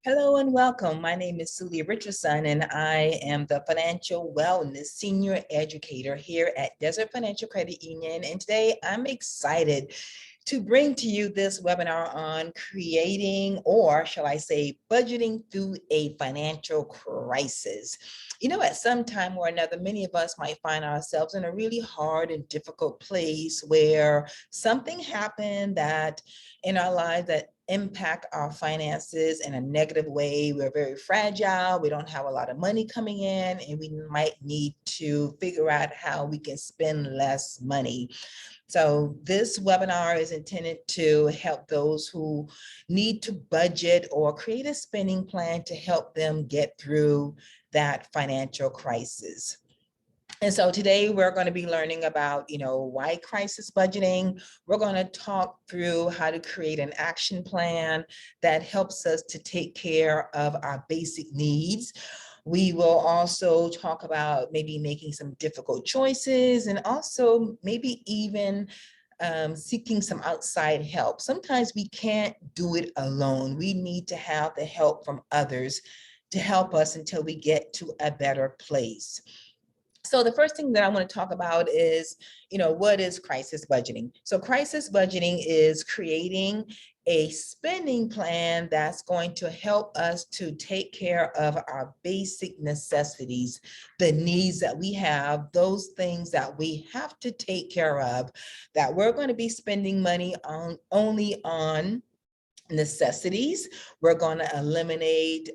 Hello and welcome. My name is Celia Richardson, and I am the Financial Wellness Senior Educator here at Desert Financial Credit Union. And today I'm excited to bring to you this webinar on creating, or shall I say, budgeting through a financial crisis. You know, at some time or another, many of us might find ourselves in a really hard and difficult place where something happened that in our lives that impact our finances in a negative way. We're very fragile. We don't have a lot of money coming in, and we might need to figure out how we can spend less money. So this webinar is intended to help those who need to budget or create a spending plan to help them get through that financial crisis. And so today we're going to be learning about, why crisis budgeting. We're going to talk through how to create an action plan that helps us to take care of our basic needs. We will also talk about maybe making some difficult choices and also maybe even seeking some outside help. Sometimes we can't do it alone. We need to have the help from others to help us until we get to a better place. So the first thing that I want to talk about is, what is crisis budgeting? So crisis budgeting is creating a spending plan that's going to help us to take care of our basic necessities, the needs that we have, those things that we have to take care of, that we're going to be spending money on only on necessities. We're going to eliminate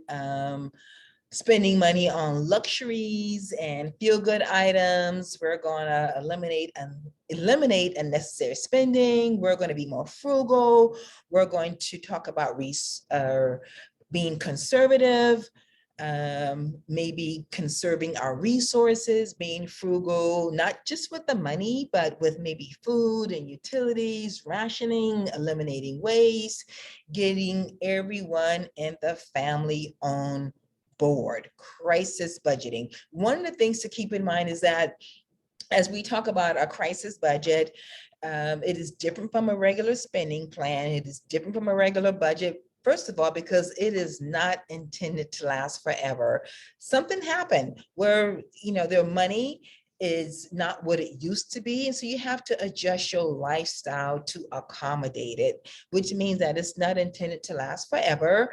spending money on luxuries and feel-good items. We're going to eliminate unnecessary spending. We're going to be more frugal. We're going to talk about being conservative, maybe conserving our resources, being frugal, not just with the money, but with maybe food and utilities, rationing, eliminating waste, getting everyone in the family on board. Crisis budgeting. One of the things to keep in mind is that as we talk about a crisis budget, it is different from a regular spending plan. It is different from a regular budget. First of all, because it is not intended to last forever. Something happened where, their money is not what it used to be. And so you have to adjust your lifestyle to accommodate it, which means that it's not intended to last forever.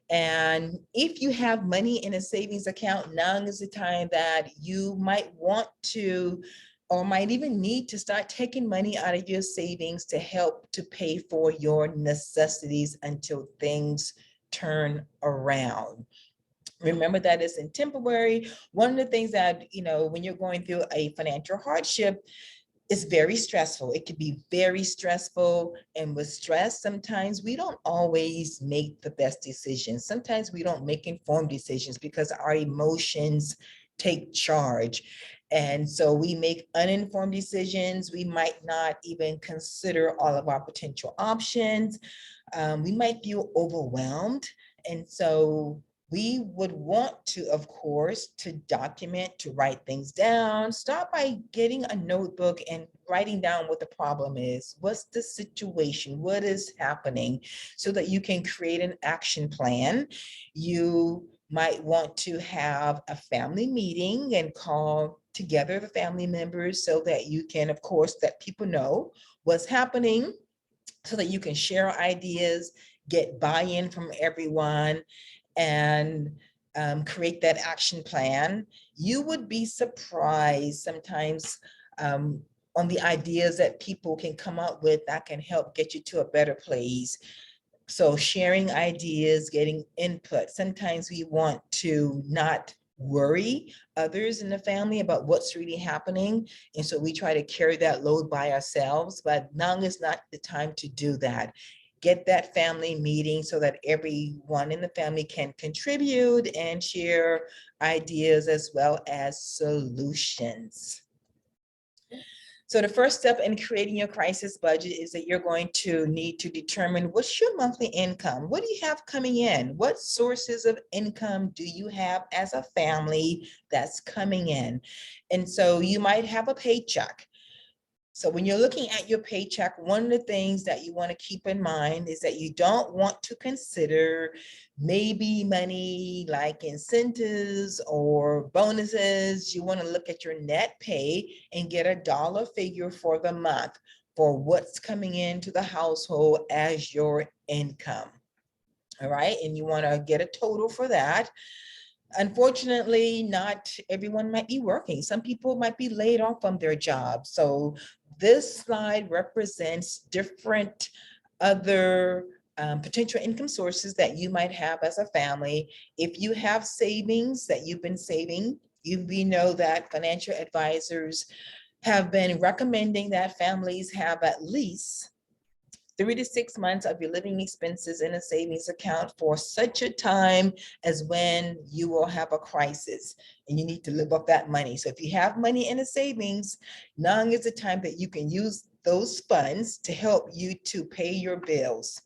And if you have money in a savings account, now is the time that you might want to, or might even need to start taking money out of your savings to help to pay for your necessities until things turn around. Remember that it's temporary. One of the things that, when you're going through a financial hardship, it's very stressful. It can be very stressful. And with stress, sometimes we don't always make the best decisions. Sometimes we don't make informed decisions because our emotions take charge. And so we make uninformed decisions. We might not even consider all of our potential options. We might feel overwhelmed. And so we would want to, of course, to document, to write things down. Start by getting a notebook and writing down what the problem is. What's the situation? What is happening? So that you can create an action plan. You might want to have a family meeting and call together the family members so that you can, of course, let people know what's happening, so that you can share ideas, get buy-in from everyone, and create that action plan. You would be surprised sometimes on the ideas that people can come up with that can help get you to a better place. So sharing ideas, getting input. Sometimes we want to not worry others in the family about what's really happening. And so we try to carry that load by ourselves, but now is not the time to do that. Get that family meeting so that everyone in the family can contribute and share ideas as well as solutions. So the first step in creating your crisis budget is that you're going to need to determine what's your monthly income. What do you have coming in? What sources of income do you have as a family that's coming in? And so you might have a paycheck. So when you're looking at your paycheck, one of the things that you want to keep in mind is that you don't want to consider maybe money like incentives or bonuses. You want to look at your net pay and get a dollar figure for the month for what's coming into the household as your income. All right, and you want to get a total for that. Unfortunately, not everyone might be working. Some people might be laid off from their job. So this slide represents different other potential income sources that you might have as a family. If you have savings that you've been saving, we know that financial advisors have been recommending that families have at least 3 to 6 months of your living expenses in a savings account for such a time as when you will have a crisis and you need to live off that money. So if you have money in a savings, now is the time that you can use those funds to help you to pay your bills.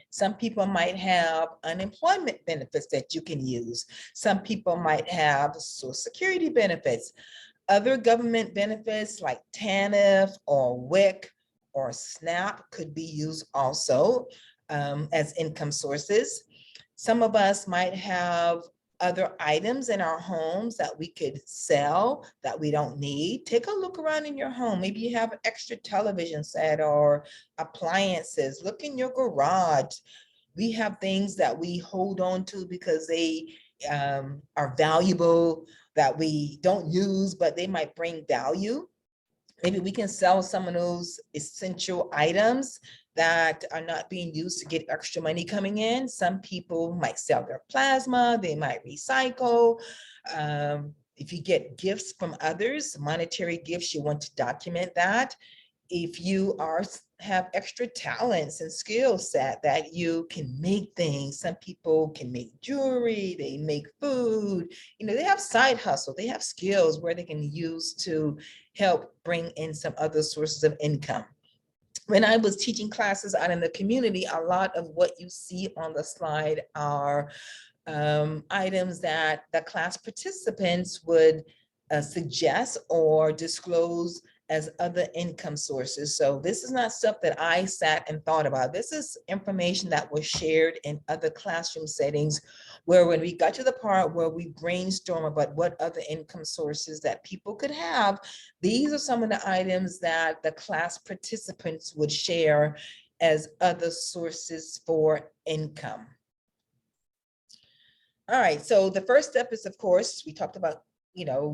Some people might have unemployment benefits that you can use. Some people might have Social Security benefits. Other government benefits like TANF or WIC or SNAP could be used also as income sources. Some of us might have other items in our homes that we could sell that we don't need. Take a look around in your home. Maybe you have an extra television set or appliances. Look in your garage. We have things that we hold on to because they are valuable, that we don't use, but they might bring value. Maybe we can sell some of those essential items that are not being used to get extra money coming in. Some people might sell their plasma, they might recycle. If you get gifts from others, monetary gifts, you want to document that. If you have extra talents and skill set that you can make things. Some people can make jewelry, they make food, they have side hustle, they have skills where they can use to help bring in some other sources of income. When I was teaching classes out in the community, a lot of what you see on the slide are items that the class participants would suggest or disclose as other income sources. So this is not stuff that I sat and thought about. This is information that was shared in other classroom settings where when we got to the part where we brainstorm about what other income sources that people could have, these are some of the items that the class participants would share as other sources for income. All right, so the first step is, of course, we talked about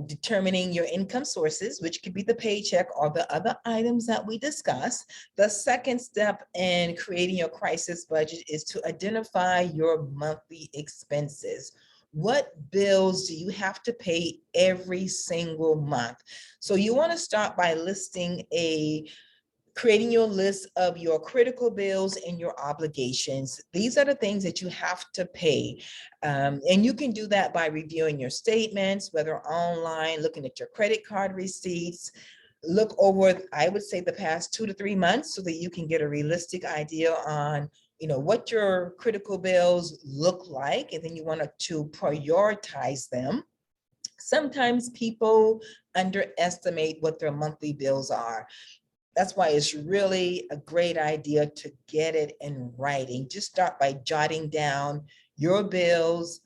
determining your income sources, which could be the paycheck or the other items that we discussed. The second step in creating your crisis budget is to identify your monthly expenses. What bills do you have to pay every single month? So you want to start by creating your list of your critical bills and your obligations. These are the things that you have to pay. And you can do that by reviewing your statements, whether online, looking at your credit card receipts, look over, I would say, the past 2 to 3 months so that you can get a realistic idea on what your critical bills look like, and then you want to prioritize them. Sometimes people underestimate what their monthly bills are. That's why it's really a great idea to get it in writing. Just start by jotting down your bills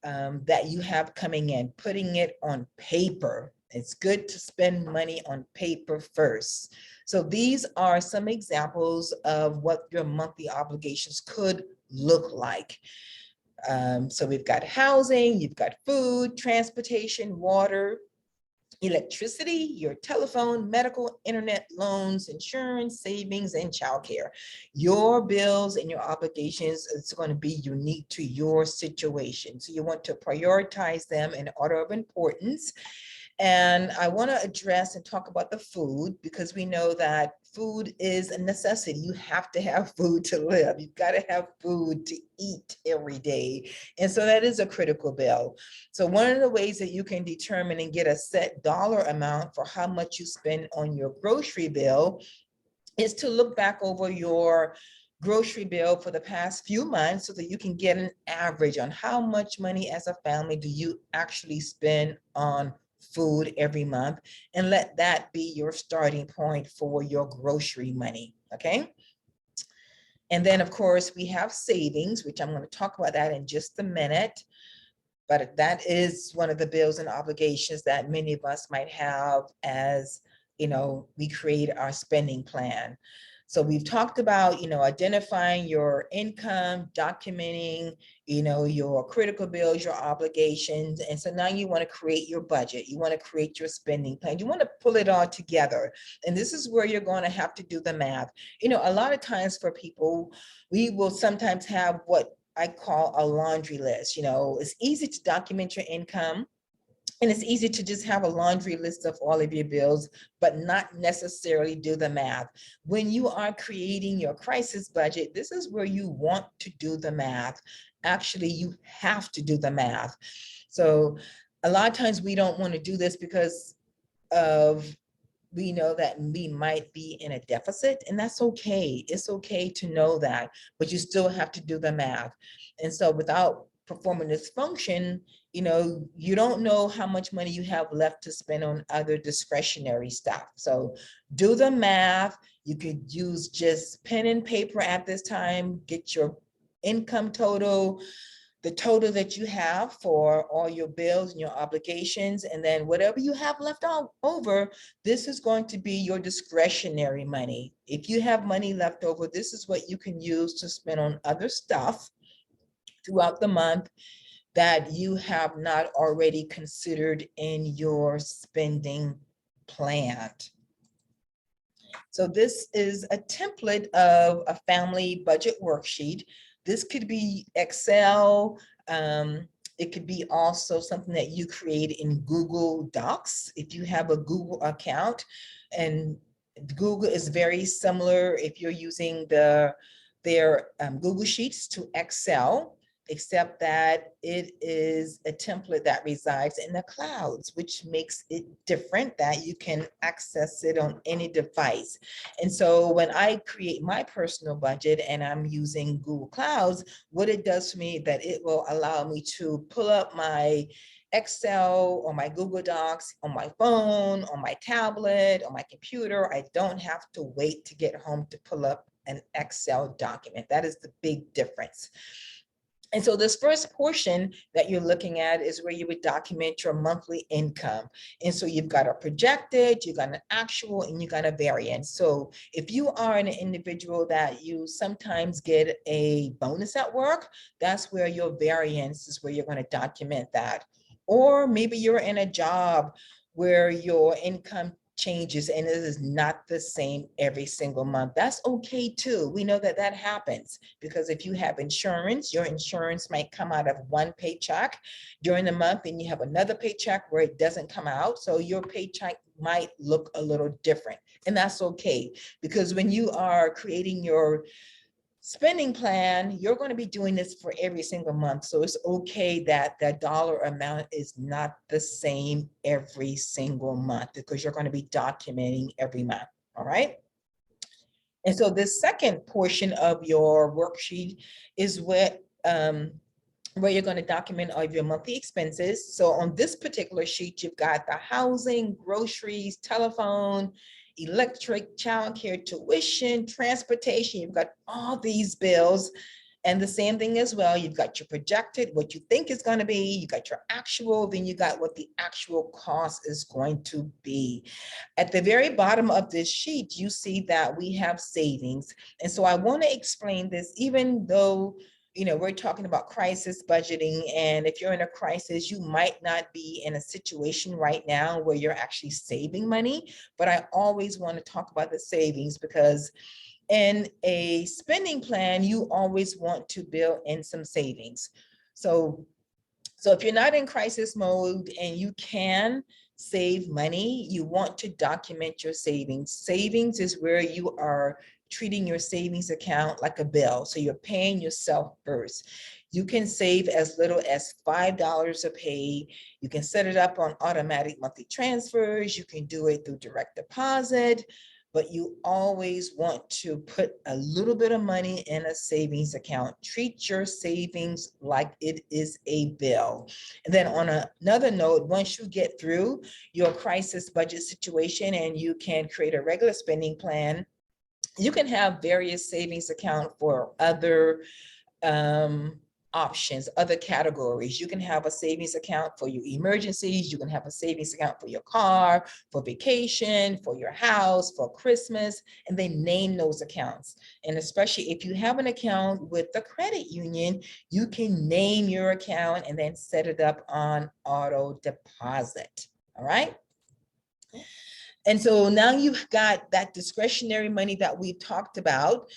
that you have coming in, putting it on paper. It's good to spend money on paper first. So these are some examples of what your monthly obligations could look like. So we've got housing, you've got food, transportation, water, electricity, your telephone, medical, internet, loans, insurance, savings, and childcare. Your bills and your obligations is going to be unique to your situation. So you want to prioritize them in order of importance. And I want to address and talk about the food, because we know that food is a necessity. You have to have food to live. You've got to have food to eat every day. And so that is a critical bill. So one of the ways that you can determine and get a set dollar amount for how much you spend on your grocery bill is to look back over your grocery bill for the past few months so that you can get an average on how much money as a family do you actually spend on food every month, and let that be your starting point for your grocery money, okay? And then of course we have savings, which I'm going to talk about that in just a minute. But that is one of the bills and obligations that many of us might have as, we create our spending plan. So we've talked about, identifying your income, documenting, your critical bills, your obligations. And so now you want to create your budget. You want to create your spending plan. You want to pull it all together. And this is where you're going to have to do the math. A lot of times for people, we will sometimes have what I call a laundry list. It's easy to document your income, and it's easy to just have a laundry list of all of your bills, but not necessarily do the math. When you are creating your crisis budget, this is where you want to do the math. Actually, you have to do the math. So a lot of times we don't want to do this because we know that we might be in a deficit, and that's okay. It's okay to know that, but you still have to do the math. And so without performing this function, you don't know how much money you have left to spend on other discretionary stuff. So do the math. You could use just pen and paper at this time, get your income total, the total that you have for all your bills and your obligations, and then whatever you have left over, this is going to be your discretionary money. If you have money left over, this is what you can use to spend on other stuff throughout the month that you have not already considered in your spending plan. So this is a template of a family budget worksheet. This could be Excel. It could be also something that you create in Google Docs if you have a Google account. And Google is very similar if you're using their Google Sheets to Excel, except that it is a template that resides in the clouds, which makes it different, that you can access it on any device. And so when I create my personal budget and I'm using Google Clouds, what it does for me, that it will allow me to pull up my Excel or my Google Docs on my phone, on my tablet, on my computer. I don't have to wait to get home to pull up an Excel document. That is the big difference. And so this first portion that you're looking at is where you would document your monthly income. And so you've got a projected, you've got an actual, and you got a variance. So if you are an individual that you sometimes get a bonus at work, that's where your variance is, where you're going to document that. Or maybe you're in a job where your income changes and it is not the same every single month. That's okay too. We know that that happens because if you have insurance, your insurance might come out of one paycheck during the month and you have another paycheck where it doesn't come out. So your paycheck might look a little different, and that's okay, because when you are creating your spending plan, you're going to be doing this for every single month. So it's okay that that dollar amount is not the same every single month, because you're going to be documenting every month. All right. And so this second portion of your worksheet is where you're going to document all of your monthly expenses. So on this particular sheet, you've got the housing, groceries, telephone, electric, childcare, tuition, transportation. You've got all these bills. And the same thing as well, you've got your projected, what you think is going to be, you got your actual, then you got what the actual cost is going to be. At the very bottom of this sheet, you see that we have savings. And so I want to explain this, even though we're talking about crisis budgeting. And if you're in a crisis, you might not be in a situation right now where you're actually saving money. But I always want to talk about the savings, because in a spending plan, you always want to build in some savings. So if you're not in crisis mode and you can save money, you want to document your savings. Savings is where you are treating your savings account like a bill. So you're paying yourself first. You can save as little as $5 a pay. You can set it up on automatic monthly transfers. You can do it through direct deposit. but you always want to put a little bit of money in a savings account. Treat your savings like it is a bill. And then on another note, once you get through your crisis budget situation and you can create a regular spending plan, you can have various savings account for other options, other categories. You can have a savings account for your emergencies. You can have a savings account for your car, for vacation, for your house, for Christmas, and they name those accounts. And especially if you have an account with the credit union, you can name your account and then set it up on auto deposit. All right. And so now you've got that discretionary money that we talked about.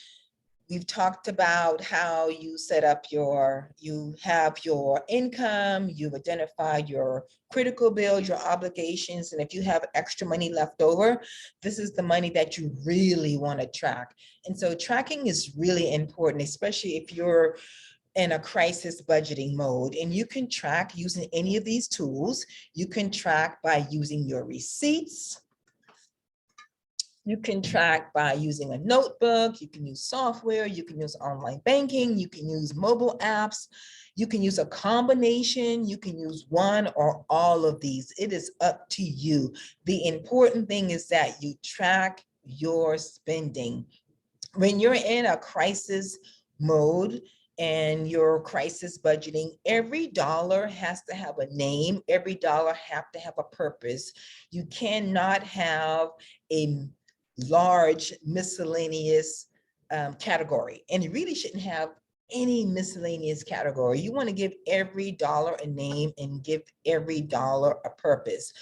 We've talked about how you set up you have your income, you've identified your critical bills, your obligations, and if you have extra money left over, this is the money that you really want to track. And so tracking is really important, especially if you're in a crisis budgeting mode, and you can track using any of these tools. You can track by using your receipts. You can track by using a notebook, you can use software, you can use online banking, you can use mobile apps, you can use a combination, you can use one or all of these. It is up to you. The important thing is that you track your spending. When you're in a crisis mode and your crisis budgeting, every dollar has to have a name, every dollar has to have a purpose. You cannot have a large miscellaneous category, and you really shouldn't have any miscellaneous category. You want to give every dollar a name and give every dollar a purpose.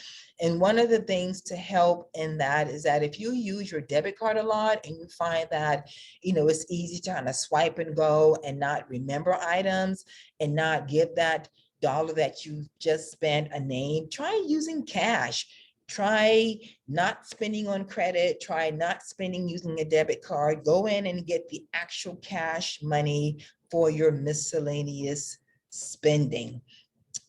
And one of the things to help in that is that if you use your debit card a lot and you find that, it's easy to kind of swipe and go and not remember items and not give that dollar that you just spent a name, try using cash. Try not spending on credit, try not spending using a debit card, go in and get the actual cash money for your miscellaneous spending.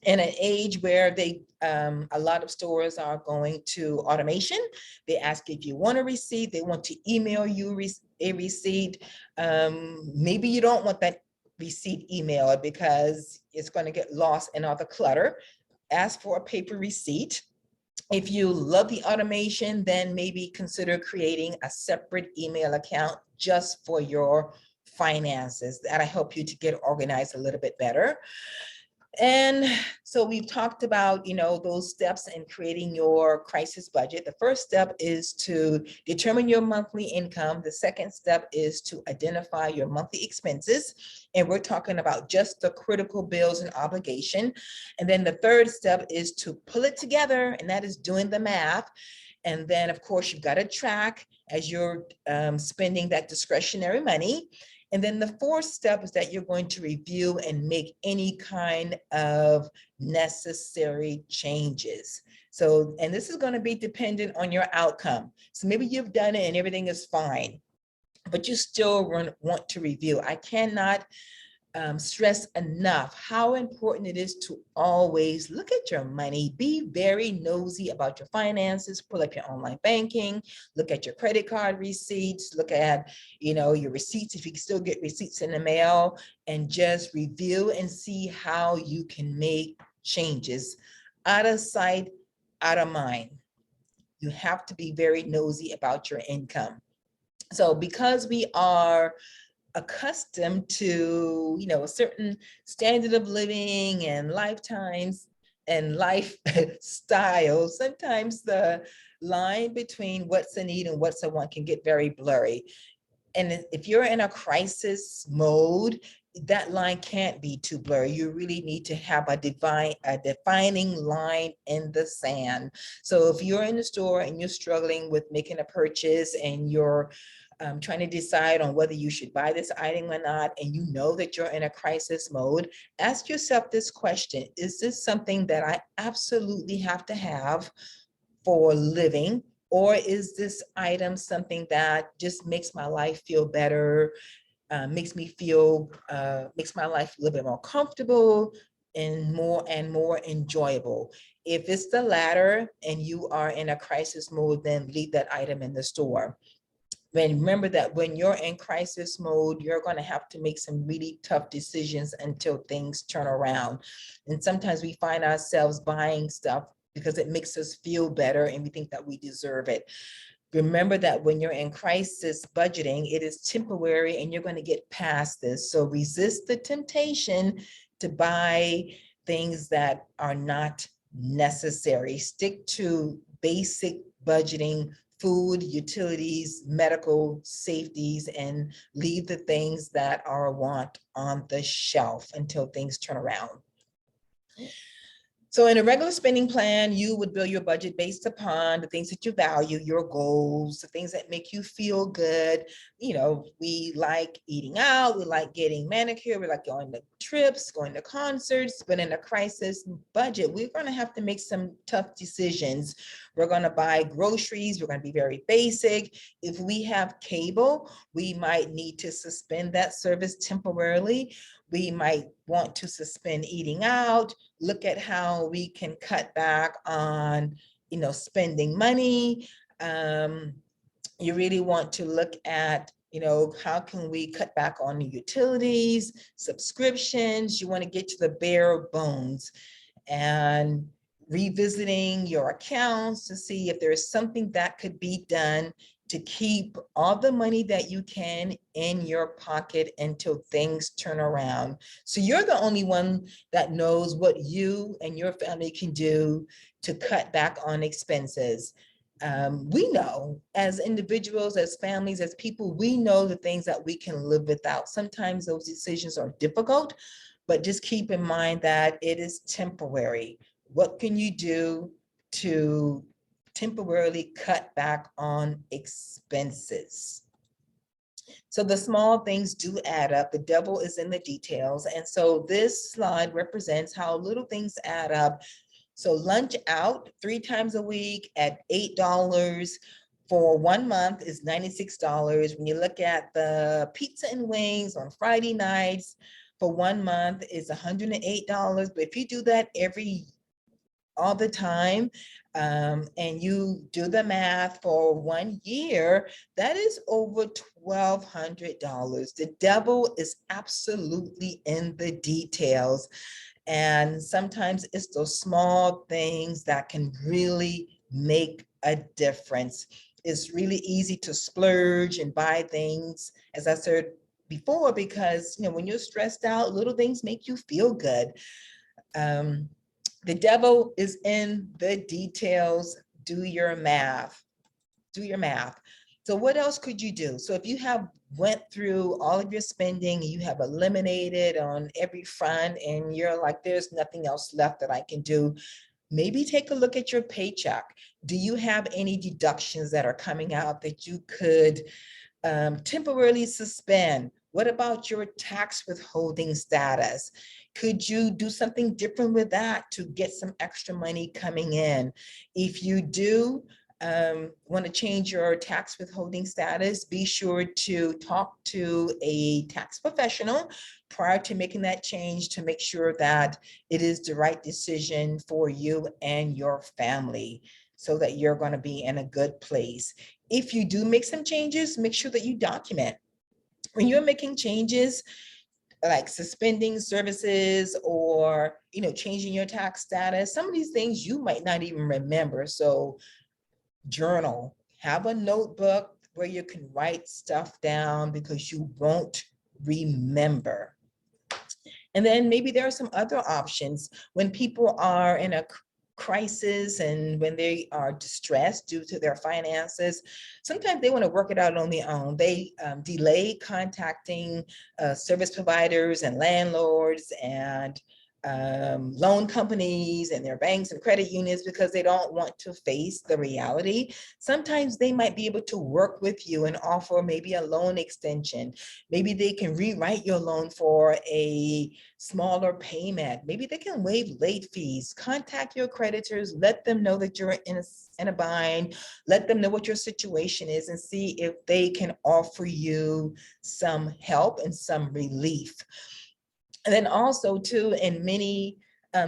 In an age where a lot of stores are going to automation, they ask if you want a receipt, they want to email you a receipt. Maybe you don't want that receipt emailed because it's going to get lost in all the clutter. Ask for a paper receipt. If you love the automation, then maybe consider creating a separate email account just for your finances. That'll help you to get organized a little bit better. And so we've talked about, those steps in creating your crisis budget. The first step is to determine your monthly income. The second step is to identify your monthly expenses. And we're talking about just the critical bills and obligation. And then the third step is to pull it together, and that is doing the math. And then, of course, you've got to track as you're spending that discretionary money. And then the fourth step is that you're going to review and make any kind of necessary changes. So, and this is going to be dependent on your outcome. So maybe you've done it and everything is fine, but you still want to review. I cannot stress enough how important it is to always look at your money, be very nosy about your finances, pull up your online banking, look at your credit card receipts, look at, your receipts, if you can still get receipts in the mail, and just review and see how you can make changes. Out of sight, out of mind. You have to be very nosy about your income. So because we are accustomed to, a certain standard of living and lifetimes and lifestyle, sometimes the line between what's a need and what's a want can get very blurry. And if you're in a crisis mode, that line can't be too blurry. You really need to have a defining line in the sand. So if you're in the store and you're struggling with making a purchase and you're trying to decide on whether you should buy this item or not, and you know that you're in a crisis mode, ask yourself this question: is this something that I absolutely have to have for living? Or is this item something that just makes my life feel better, makes my life a little bit more comfortable, and more enjoyable. If it's the latter and you are in a crisis mode, then leave that item in the store. And remember that when you're in crisis mode, you're going to have to make some really tough decisions until things turn around. And sometimes we find ourselves buying stuff because it makes us feel better and we think that we deserve it. Remember that when you're in crisis budgeting, it is temporary and you're going to get past this. So resist the temptation to buy things that are not necessary. Stick to basic budgeting, food, utilities, medical, safeties, and leave the things that are a want on the shelf until things turn around. So in a regular spending plan, you would build your budget based upon the things that you value, your goals, the things that make you feel good. You know, we like eating out, we like getting manicure, we like going to trips, going to concerts, but in a crisis budget, we're going to have to make some tough decisions. We're going to buy groceries, we're going to be very basic. If we have cable, we might need to suspend that service temporarily. We might want to suspend eating out, look at how we can cut back on, spending money. You really want to look at, how can we cut back on the utilities, subscriptions? You want to get to the bare bones and revisiting your accounts to see if there is something that could be done to keep all the money that you can in your pocket until things turn around. So you're the only one that knows what you and your family can do to cut back on expenses. We know as individuals, as families, as people, we know the things that we can live without. Sometimes those decisions are difficult, but just keep in mind that it is temporary. What can you do to temporarily cut back on expenses? So the small things do add up. The devil is in the details. And so this slide represents how little things add up. So lunch out 3 times a week at $8 for 1 month is $96. When you look at the pizza and wings on Friday nights for 1 month is $108. But if you do that all the time, and you do the math for 1 year, that is over $1,200. The devil is absolutely in the details. And sometimes it's those small things that can really make a difference. It's really easy to splurge and buy things, as I said before, because when you're stressed out, little things make you feel good. The devil is in the details. Do your math. Do your math. So what else could you do? So if you have went through all of your spending, you have eliminated on every front and you're like, there's nothing else left that I can do, maybe take a look at your paycheck. Do you have any deductions that are coming out that you could temporarily suspend? What about your tax withholding status? Could you do something different with that to get some extra money coming in? If you do want to change your tax withholding status, be sure to talk to a tax professional prior to making that change to make sure that it is the right decision for you and your family so that you're going to be in a good place. If you do make some changes, make sure that you document. When you're making changes, like suspending services or changing your tax status, some of these things you might not even remember. So journal, have a notebook where you can write stuff down because you won't remember. And then maybe there are some other options when people are in a crisis and when they are distressed due to their finances. Sometimes they want to work it out on their own. They delay contacting service providers and landlords and loan companies and their banks and credit unions because they don't want to face the reality. Sometimes they might be able to work with you and offer maybe a loan extension. Maybe they can rewrite your loan for a smaller payment. Maybe they can waive late fees. Contact your creditors, let them know that you're in a bind, let them know what your situation is and see if they can offer you some help and some relief. And then also too, in many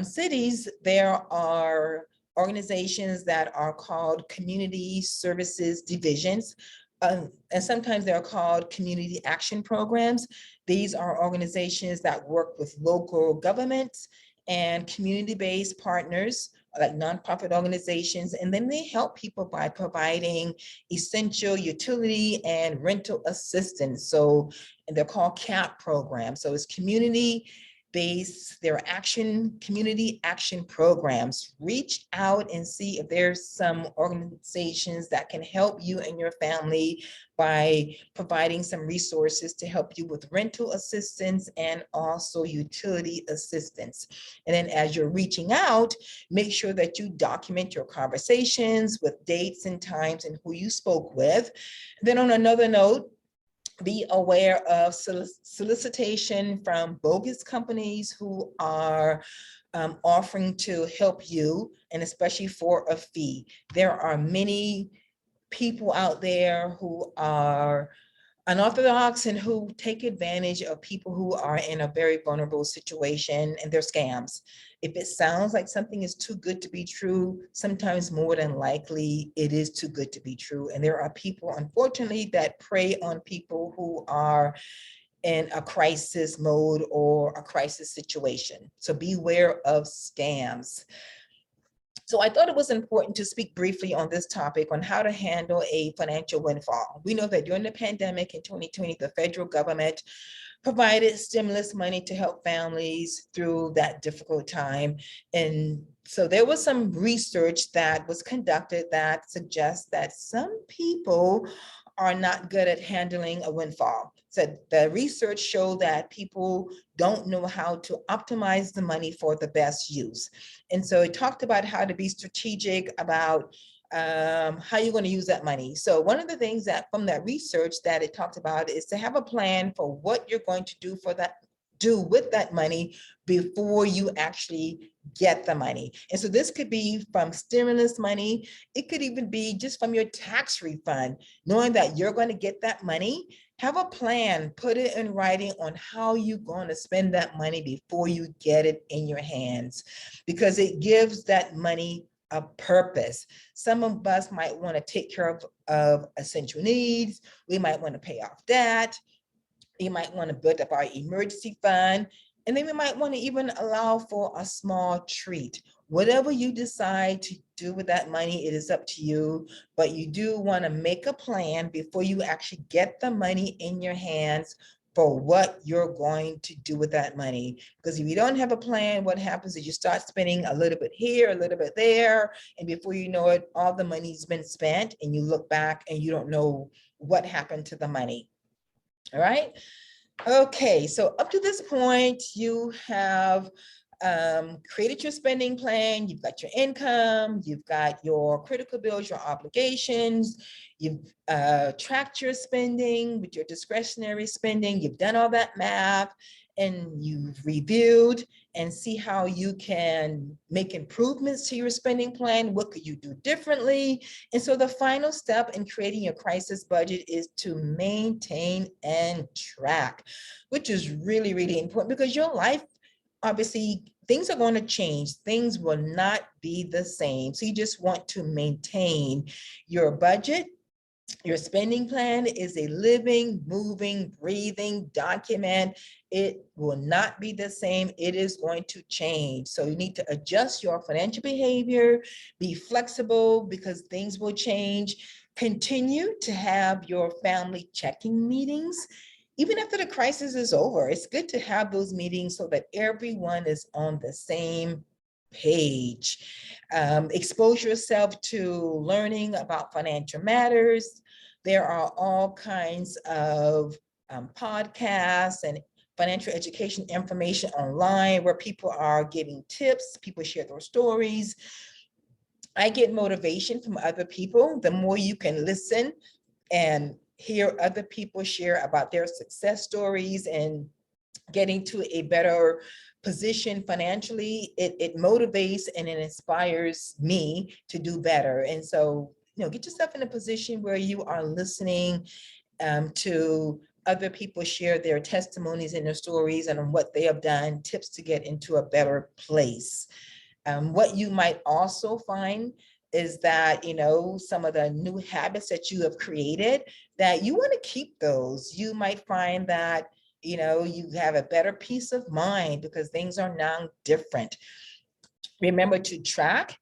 cities, there are organizations that are called community services divisions. And sometimes they're called community action programs. These are organizations that work with local governments and community-based partners like nonprofit organizations, and then they help people by providing essential utility and rental assistance. So, and they're called CAP programs. So it's community based, their community action programs. Reach out and see if there's some organizations that can help you and your family by providing some resources to help you with rental assistance and also utility assistance. And then as you're reaching out, make sure that you document your conversations with dates and times and who you spoke with. Then on another note, be aware of solicitation from bogus companies who are offering to help you, and especially for a fee. There are many people out there who are unorthodox and who take advantage of people who are in a very vulnerable situation, and they're scams. If it sounds like something is too good to be true, sometimes more than likely it is too good to be true. And there are people, unfortunately, that prey on people who are in a crisis mode or a crisis situation. So beware of scams. So I thought it was important to speak briefly on this topic on how to handle a financial windfall. We know that during the pandemic in 2020, the federal government provided stimulus money to help families through that difficult time. And so there was some research that was conducted that suggests that some people are not good at handling a windfall. So the research showed that people don't know how to optimize the money for the best use. And so it talked about how to be strategic about how you're going to use that money. So one of the things that from that research that it talked about is to have a plan for what you're going to do with that money before you actually get the money. And so this could be from stimulus money. It could even be just from your tax refund, knowing that you're going to get that money. Have a plan, put it in writing on how you're going to spend that money before you get it in your hands, because it gives that money a purpose. Some of us might want to take care of essential needs. We might want to pay off debt. You might want to build up our emergency fund. And then we might want to even allow for a small treat. Whatever you decide to do with that money, it is up to you, but you do want to make a plan before you actually get the money in your hands for what you're going to do with that money. Because if you don't have a plan, what happens is you start spending a little bit here, a little bit there, and before you know it, all the money's been spent, and you look back and you don't know what happened to the money. All right. Okay, so up to this point, you have created your spending plan, you've got your income, you've got your critical bills, your obligations, you've tracked your spending with your discretionary spending, you've done all that math, and you've reviewed and see how you can make improvements to your spending plan. What could you do differently? And so the final step in creating your crisis budget is to maintain and track, which is really, really important, because your life, obviously, things are going to change. Things will not be the same. So you just want to maintain your budget. Your spending plan is a living, moving, breathing document. It will not be the same. It is going to change. So you need to adjust your financial behavior, be flexible because things will change. Continue to have your family checking meetings. Even after the crisis is over, it's good to have those meetings so that everyone is on the same page. Expose yourself to learning about financial matters. There are all kinds of podcasts and financial education information online where people are giving tips, people share their stories. I get motivation from other people. The more you can listen and hear other people share about their success stories and getting to a better position financially, it motivates and it inspires me to do better. And so, get yourself in a position where you are listening to other people share their testimonies and their stories and what they have done, tips to get into a better place. What you might also find is that, you know, some of the new habits that you have created, that you want to keep those. You might find that, you know, you have a better peace of mind because things are now different. Remember to track.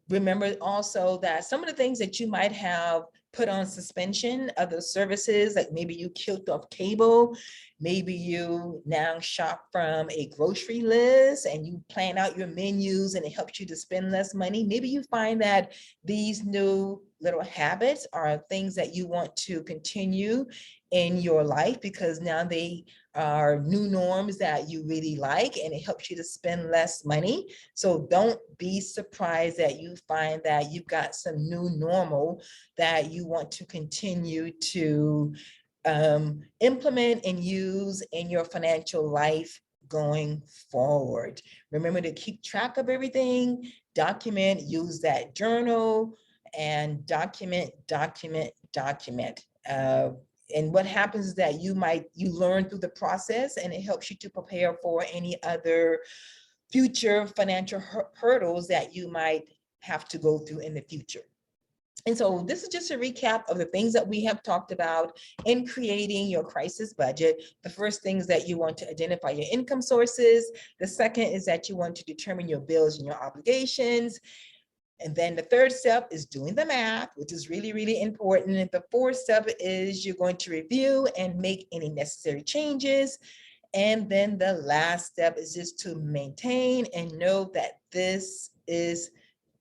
Remember also that some of the things that you might have put on suspension, other services, like maybe you killed off cable, maybe you now shop from a grocery list and you plan out your menus and it helps you to spend less money. Maybe you find that these new little habits are things that you want to continue in your life because now they are new norms that you really like and it helps you to spend less money. So don't be surprised that you find that you've got some new normal that you want to continue to implement and use in your financial life going forward. Remember to keep track of everything, document, use that journal, and document. And what happens is that you learn through the process and it helps you to prepare for any other future financial hurdles that you might have to go through in the future. And so this is just a recap of the things that we have talked about in creating your crisis budget. The first thing is that you want to identify your income sources. The second is that you want to determine your bills and your obligations. And then the third step is doing the math, which is really, really important. And the fourth step is you're going to review and make any necessary changes. And then the last step is just to maintain and know that this is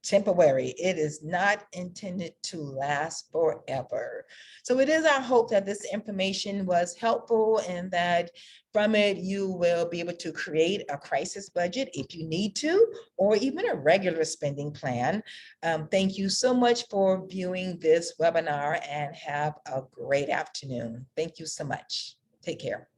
temporary. It is not intended to last forever. So it is our hope that this information was helpful and that from it, you will be able to create a crisis budget if you need to, or even a regular spending plan. Thank you so much for viewing this webinar and have a great afternoon. Thank you so much. Take care.